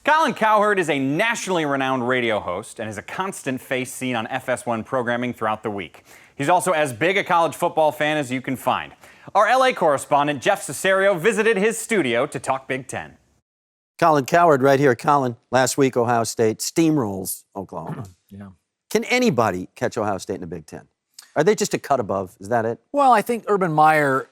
Colin Cowherd is a nationally renowned radio host and is a constant face seen on FS1 programming throughout the week. He's also as big a college football fan as you can find. Our LA correspondent, Jeff Cesario, visited his studio to talk Big Ten. Colin Cowherd right here. Colin, last week Ohio State steamrolls Oklahoma. Yeah. Can anybody catch Ohio State in the Big Ten? Are they just a cut above? Is that it? Well, I think Urban Meyer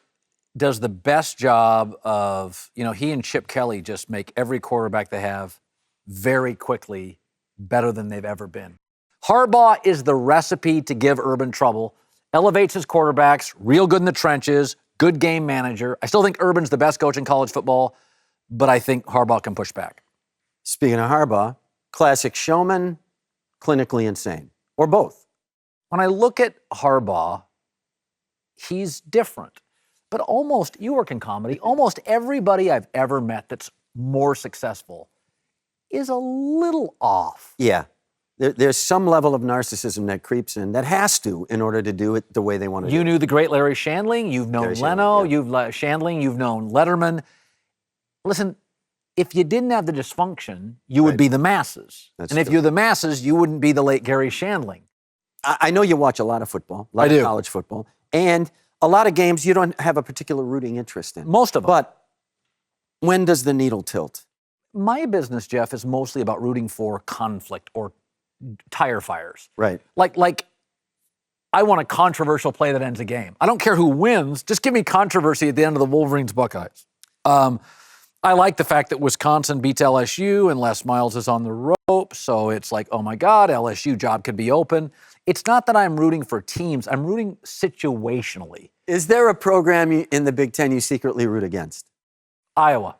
does the best job of, he and Chip Kelly just make every quarterback they have very quickly better than they've ever been. Harbaugh is the recipe to give Urban trouble, elevates his quarterbacks, real good in the trenches, good game manager. I still think Urban's the best coach in college football, but I think Harbaugh can push back. Speaking of Harbaugh, classic showman, clinically insane, or both. When I look at Harbaugh, he's different. But you work in comedy, almost everybody I've ever met that's more successful is a little off. Yeah. There's some level of narcissism that creeps in that has to in order to do it the way they want to do it. You knew the great Larry Shandling. You've known Leno. Yeah. You've Shandling. You've known Letterman. Listen, if you didn't have the dysfunction, you would be the masses. That's and if true. you're the masses, you wouldn't be the late Gary Shandling. I know you watch a lot of football, a lot of college football, and a lot of games you don't have a particular rooting interest in. Most of them. But when does the needle tilt? My business, Jeff, is mostly about rooting for conflict or tire fires. Right. Like I want a controversial play that ends a game. I don't care who wins. Just give me controversy at the end of the Wolverines-Buckeyes. I like the fact that Wisconsin beats LSU and Les Miles is on the rope. So it's like, oh my God, LSU job could be open. It's not that I'm rooting for teams. I'm rooting situationally. Is there a program in the Big Ten you secretly root against? Iowa.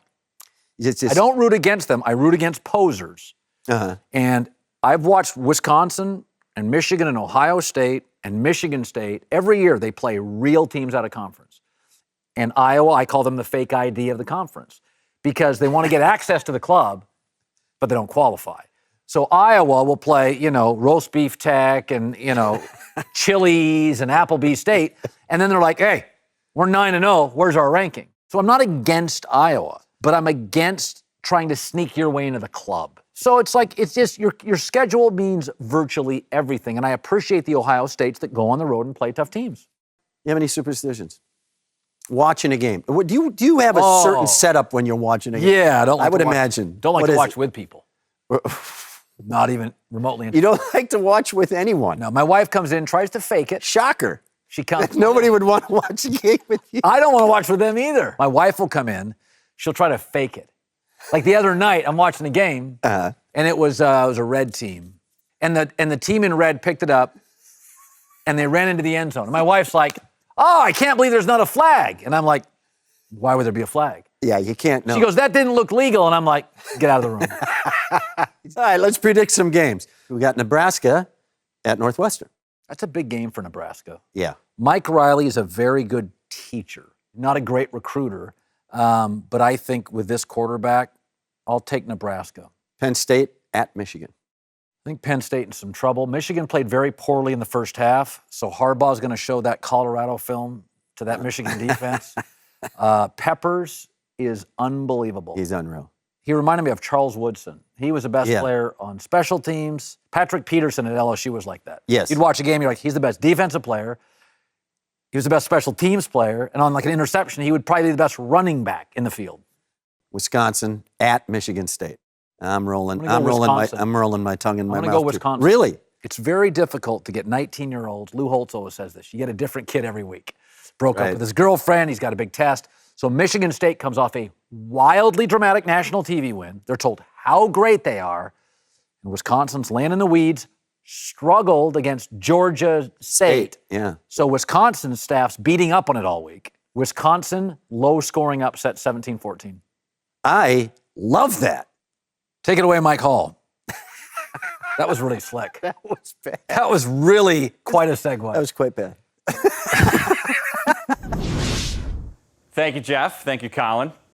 I don't root against them. I root against posers. Uh-huh. And I've watched Wisconsin and Michigan and Ohio State and Michigan State. Every year they play real teams out of conference. And Iowa, I call them the fake ID of the conference because they want to get access to the club, but they don't qualify. So Iowa will play, Roast Beef Tech and, Chili's and Applebee's State. And then they're like, hey, we're 9-0. Where's our ranking? So I'm not against Iowa, but I'm against trying to sneak your way into the club. So it's just your schedule means virtually everything. And I appreciate the Ohio States that go on the road and play tough teams. You have any superstitions? Watching a game. Do you have a certain setup when you're watching a game? Yeah, I would imagine. Don't like to watch with people. Not even remotely interested. You don't like to watch with anyone? No, my wife comes in, tries to fake it. Shocker. She comes. Nobody would want to watch a game with you. I don't want to watch with them either. My wife will come in. She'll try to fake it. Like the other night, I'm watching the game, and it was a red team. And the team in red picked it up, and they ran into the end zone. And my wife's like, oh, I can't believe there's not a flag. And I'm like, why would there be a flag? Yeah, you can't know. She goes, that didn't look legal. And I'm like, get out of the room. All right, let's predict some games. We got Nebraska at Northwestern. That's a big game for Nebraska. Yeah. Mike Riley is a very good teacher, not a great recruiter. But I think with this quarterback, I'll take Nebraska. Penn State at Michigan. I think Penn State in some trouble. Michigan played very poorly in the first half, so Harbaugh's going to show that Colorado film to that Michigan defense. Peppers is unbelievable. He's unreal. He reminded me of Charles Woodson. He was the best player on special teams. Patrick Peterson at LSU was like that. Yes. You'd watch a game, you're like, he's the best defensive player. He was the best special teams player. And on like an interception, he would probably be the best running back in the field. Wisconsin at Michigan State. I'm rolling my tongue in my mouth. I'm going to go Wisconsin. Really? It's very difficult to get 19-year-olds. Lou Holtz always says this. You get a different kid every week. Broke up with his girlfriend. He's got a big test. So Michigan State comes off a wildly dramatic national TV win. They're told how great they are. And Wisconsin's laying in the weeds, struggled against Georgia State. Yeah. So Wisconsin staff's beating up on it all week. Wisconsin, low-scoring upset, 17-14. I love that. Take it away, Mike Hall. That was really slick. That was bad. That was really quite a segue. That was quite bad. Thank you, Jeff. Thank you, Colin.